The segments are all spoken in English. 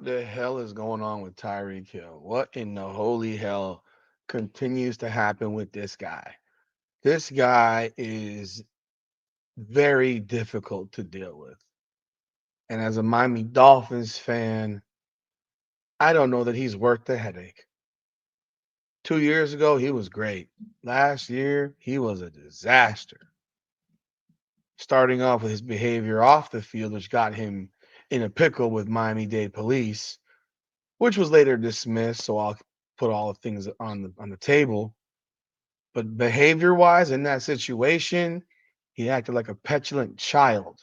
the hell is going on with Tyreek Hill? What in the holy hell continues to happen with this guy? This guy is very difficult to deal with. And as a Miami Dolphins fan, I don't know that he's worth the headache. 2 years ago, he was great. Last year, he was a disaster. Starting off with his behavior off the field, which got him in a pickle with Miami-Dade police, which was later dismissed. So I'll put all the things on the table. But behavior wise, in that situation, he acted like a petulant child.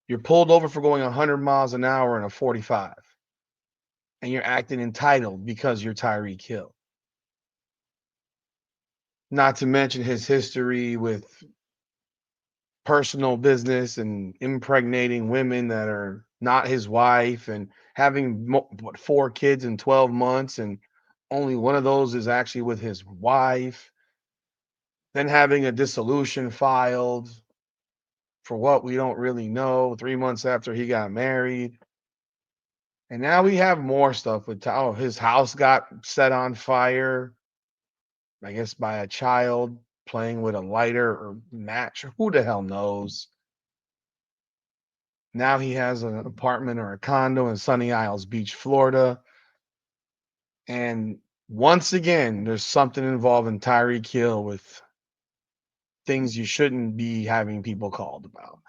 You're pulled over for going 100 miles an hour in a 45, and you're acting entitled because you're Tyreek Hill. Not to mention his history with personal business and impregnating women that are not his wife and having four kids in 12 months, and only one of those is actually with his wife, then having a dissolution filed for what we don't really know 3 months after he got married. And now we have more stuff with his house got set on fire, I guess by a child playing with a lighter or match, or who the hell knows. Now he has an apartment or a condo in Sunny Isles Beach, Florida. And once again, there's something involving Tyreek Hill with things you shouldn't be having people called about.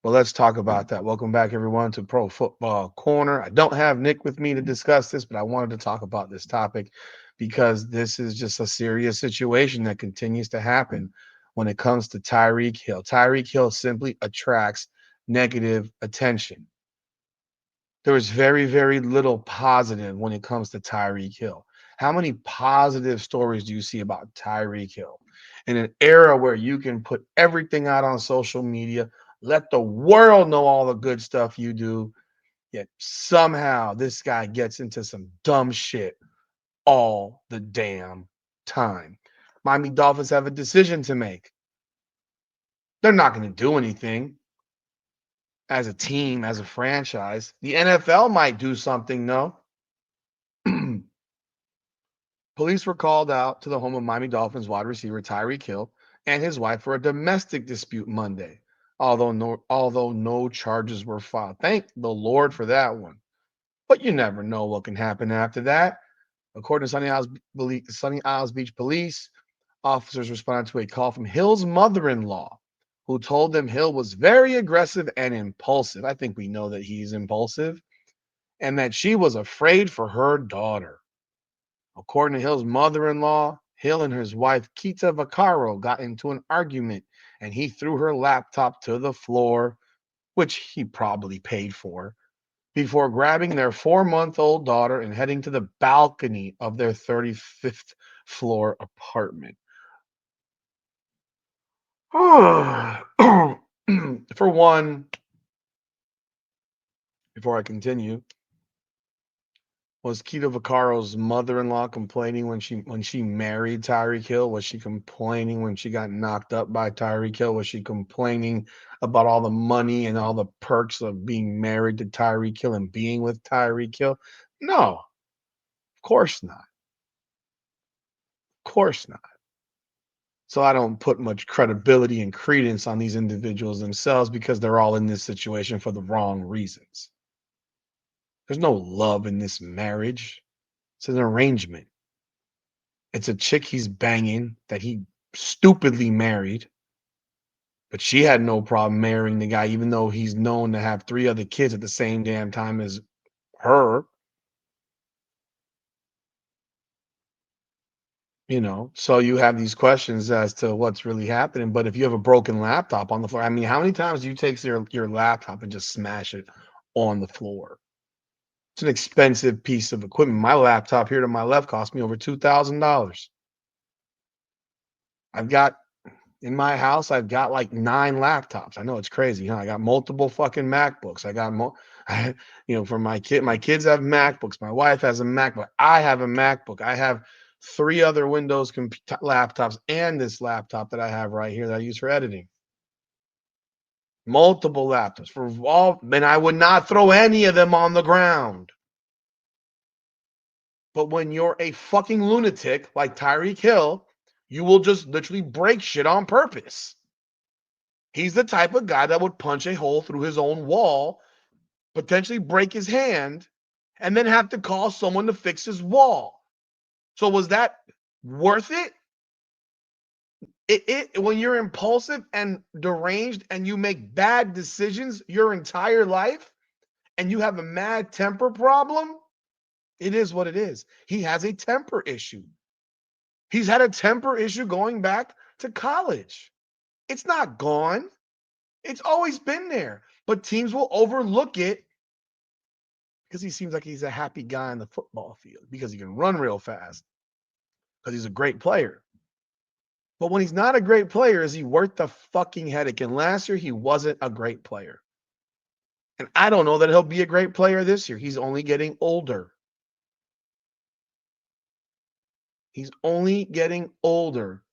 Well, let's talk about that. Welcome back, everyone, to Pro Football Corner. I don't have Nick with me to discuss this, but I wanted to talk about this topic because this is just a serious situation that continues to happen when it comes to Tyreek Hill. Tyreek Hill simply attracts negative attention. There is very, very little positive when it comes to Tyreek Hill. How many positive stories do you see about Tyreek Hill? In an era where you can put everything out on social media, let the world know all the good stuff you do, yet somehow this guy gets into some dumb shit all the damn time. Miami Dolphins have a decision to make. They're not going to do anything as a team, as a franchise. The NFL might do something, no. Police were called out to the home of Miami Dolphins wide receiver Tyreek Hill and his wife for a domestic dispute Monday, although no charges were filed. Thank the Lord for that one. But you never know what can happen after that. According to Sunny Isles Beach Police, officers responded to a call from Hill's mother-in-law, who told them Hill was very aggressive and impulsive. I think we know that he's impulsive, and that she was afraid for her daughter. According to Hill's mother-in-law, Hill and his wife Kita Vaccaro got into an argument, and he threw her laptop to the floor, which he probably paid for, before grabbing their 4-month-old daughter and heading to the balcony of their 35th floor apartment. For one, before I continue, was Keto Vaccaro's mother-in-law complaining when she married Tyreek Hill? Was she complaining when she got knocked up by Tyreek Hill? Was she complaining about all the money and all the perks of being married to Tyreek Hill and being with Tyreek Hill? No, of course not. Of course not. So I don't put much credibility and credence on these individuals themselves because they're all in this situation for the wrong reasons. There's no love in this marriage. It's an arrangement. It's a chick he's banging that he stupidly married, but she had no problem marrying the guy, even though he's known to have three other kids at the same damn time as her. So you have these questions as to what's really happening. But if you have a broken laptop on the floor, I mean, how many times do you take your laptop and just smash it on the floor? It's an expensive piece of equipment. My laptop here to my left cost me over $2,000. I've got in my house, I've got like 9 laptops. I know it's crazy, huh? I got multiple fucking MacBooks. I got for my kids have MacBooks. My wife has a MacBook. I have a MacBook. I have 3 other Windows laptops and this laptop that I have right here that I use for editing. Multiple laptops for all, and I would not throw any of them on the ground. But when you're a fucking lunatic like Tyreek Hill, you will just literally break shit on purpose. He's the type of guy that would punch a hole through his own wall, potentially break his hand, and then have to call someone to fix his wall. So was that worth it? It when you're impulsive and deranged and you make bad decisions your entire life and you have a mad temper problem, it is what it is. He has a temper issue. He's had a temper issue going back to college. It's not gone. It's always been there. But teams will overlook it because he seems like he's a happy guy on the football field because he can run real fast because he's a great player. But when he's not a great player, is he worth the fucking headache? And last year, he wasn't a great player. And I don't know that he'll be a great player this year. He's only getting older. He's only getting older.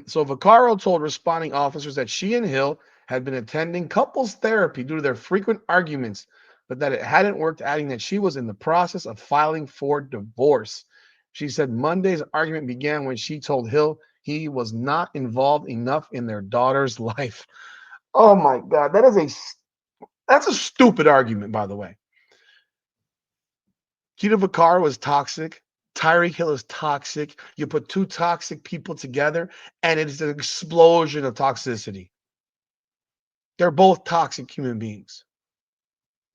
So Vaccaro told responding officers that she and Hill had been attending couples therapy due to their frequent arguments, but that it hadn't worked, adding that she was in the process of filing for divorce. She said Monday's argument began when she told Hill he was not involved enough in their daughter's life. Oh my God, that's a stupid argument, by the way. Keita Vaccaro was toxic. Tyreek Hill is toxic. You put two toxic people together, and it's an explosion of toxicity. They're both toxic human beings.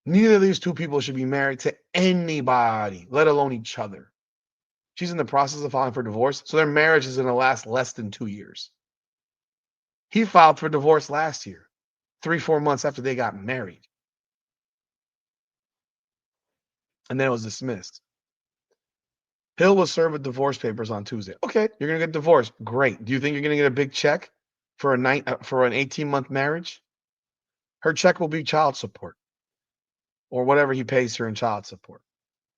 Neither of these two people should be married to anybody, let alone each other. She's in the process of filing for divorce, so their marriage is going to last less than 2 years. He filed for divorce last year, 3-4 months after they got married. And then it was dismissed. Hill was served with divorce papers on Tuesday. Okay, you're going to get divorced. Great. Do you think you're going to get a big check for an 18-month marriage? Her check will be child support or whatever he pays her in child support.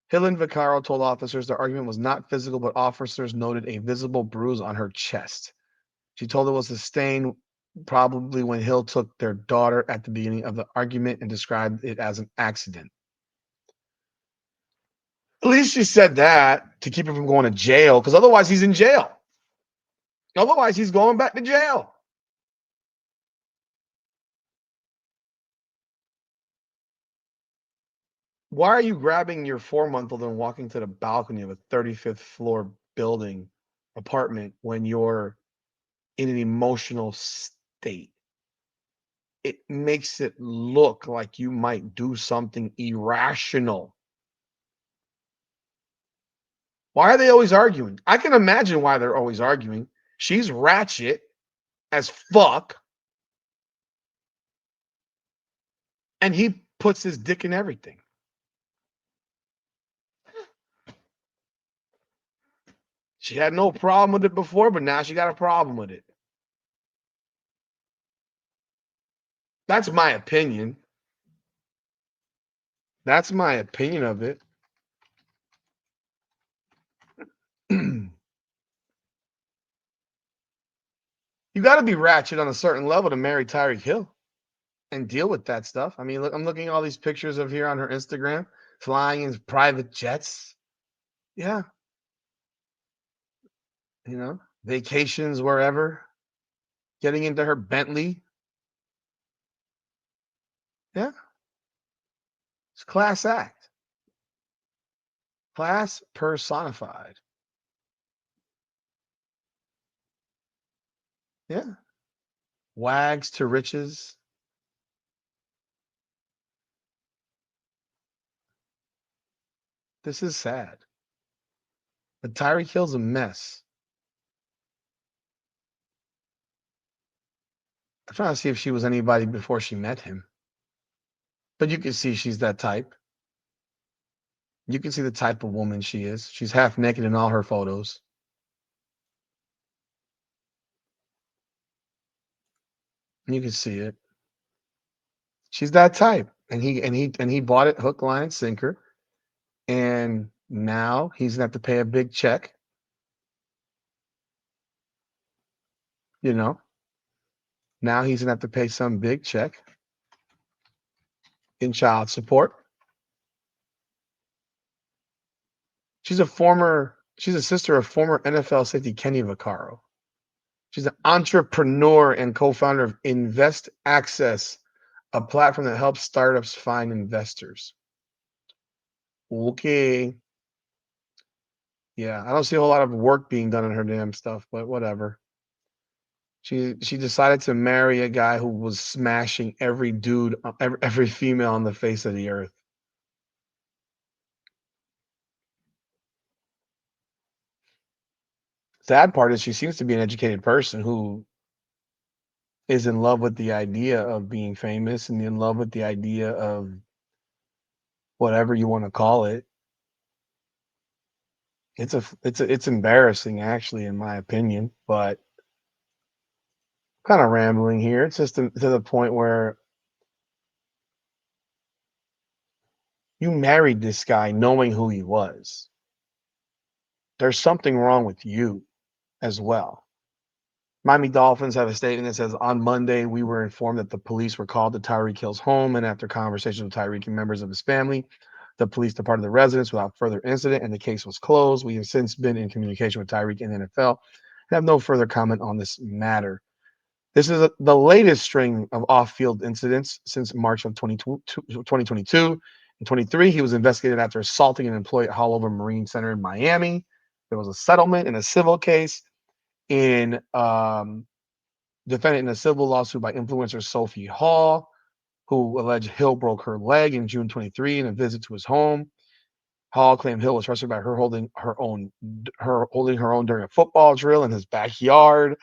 Hill and Vaccaro told officers the argument was not physical, but officers noted a visible bruise on her chest. She told it was sustained probably when Hill took their daughter at the beginning of the argument and described it as an accident. At least she said that to keep him from going to jail, because otherwise he's in jail. Otherwise he's going back to jail. Why are you grabbing your 4-month-old and walking to the balcony of a 35th floor building apartment when you're in an emotional state? It makes it look like you might do something irrational. Why are they always arguing? I can imagine why they're always arguing. She's ratchet as fuck, and he puts his dick in everything. She had no problem with it before, but now she got a problem with it. That's my opinion. That's my opinion of it. You got to be ratchet on a certain level to marry Tyreek Hill and deal with that stuff. I mean, look, I'm looking at all these pictures of here on her Instagram, flying in private jets. Yeah, vacations wherever, getting into her Bentley. Yeah, it's class act. Class personified. Yeah. Wags to riches. This is sad. But Tyreek Hill's a mess. I'm trying to see if she was anybody before she met him. But you can see she's that type. You can see the type of woman she is. She's half naked in all her photos. You can see it. She's that type. And he bought it hook, line, and sinker. And now he's gonna have to pay a big check. You know. Now he's gonna have to pay some big check. in child support. She's a sister of former NFL safety Kenny Vaccaro. She's an entrepreneur and co-founder of Invest Access, a platform that helps startups find investors. Okay. Yeah, I don't see a whole lot of work being done on her damn stuff, but whatever. She decided to marry a guy who was smashing every dude, every female on the face of the earth. Sad part is she seems to be an educated person who is in love with the idea of being famous and in love with the idea of whatever you want to call it. It's embarrassing actually, in my opinion, but kind of rambling here. It's just to the point where you married this guy knowing who he was. There's something wrong with you as well. Miami Dolphins have a statement that says on Monday, we were informed that the police were called to Tyreek Hill's home, and after conversations with Tyreek and members of his family, the police departed the residence without further incident, and the case was closed. We have since been in communication with Tyreek and the NFL and have no further comment on this matter. This is the latest string of off-field incidents since March of 2022. In 23, he was investigated after assaulting an employee at Haulover Marine Center in Miami. There was a settlement in a civil case in defendant in a civil lawsuit by influencer Sophie Hall, who alleged Hill broke her leg in June 23 in a visit to his home. Hall claimed Hill was frustrated by her holding her own during a football drill in his backyard.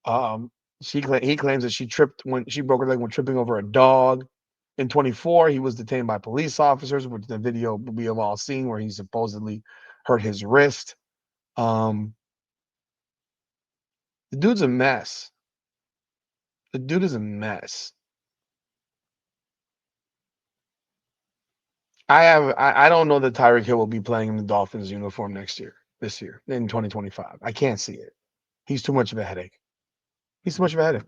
Um, he claims that she tripped when she broke her leg when tripping over a dog. In 24, he was detained by police officers, which the video we have all seen, where he supposedly hurt his wrist. Um, the dude's a mess. The dude is a mess. I don't know that Tyreek Hill will be playing in the Dolphins uniform this year in 2025. I can't see it. He's too much of a headache. He's too much of a headache.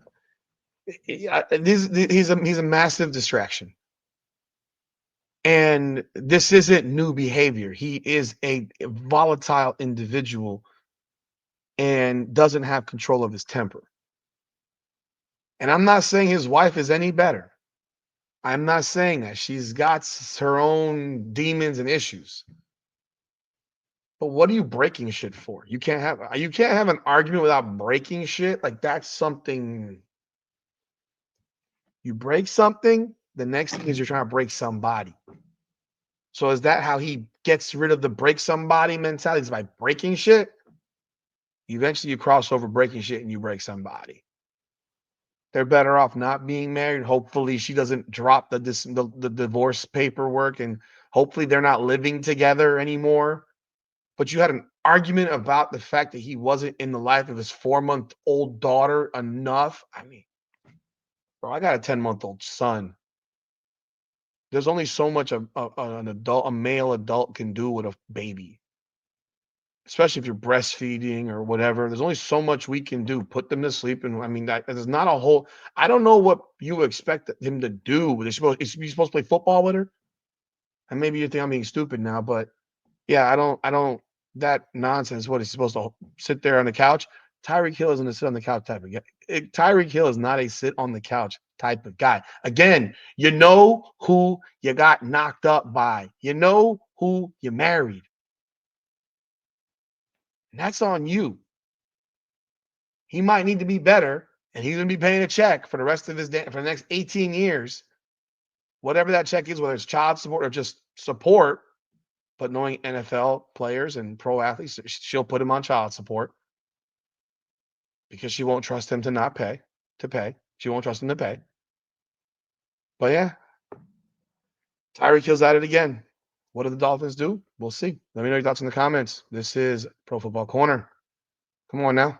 He's a massive distraction. And this isn't new behavior. He is a volatile individual and doesn't have control of his temper. And I'm not saying his wife is any better. I'm not saying that. She's got her own demons and issues. But what are you breaking shit for? You can't have an argument without breaking shit. Like that's something you break something, the next thing is you're trying to break somebody. So is that how he gets rid of the break somebody mentality? Is by breaking shit? Eventually you cross over breaking shit and you break somebody. They're better off not being married. Hopefully she doesn't drop the divorce paperwork and hopefully they're not living together anymore. But you had an argument about the fact that he wasn't in the life of his 4-month-old daughter enough. I mean, bro, I got a 10-month-old son. There's only so much a male adult can do with a baby, especially if you're breastfeeding or whatever. There's only so much we can do. Put them to sleep, and I mean, there's not a whole. I don't know what you expect him to do. Is he supposed to play football with her? And maybe you think I'm being stupid now, but yeah, I don't that nonsense. What he's supposed to sit there on the couch? Tyreek Hill isn't a sit on the couch type of guy. Tyreek Hill is not a sit on the couch type of guy. Again, you know who you got knocked up by. You know who you married. And that's on you. He might need to be better, and he's going to be paying a check for the rest of his day for the next 18 years. Whatever that check is, whether it's child support or just support. But knowing NFL players and pro athletes, she'll put him on child support because she won't trust him to pay. She won't trust him to pay. But yeah, Tyreek Hill's at it again. What do the Dolphins do? We'll see. Let me know your thoughts in the comments. This is Pro Football Corner. Come on now.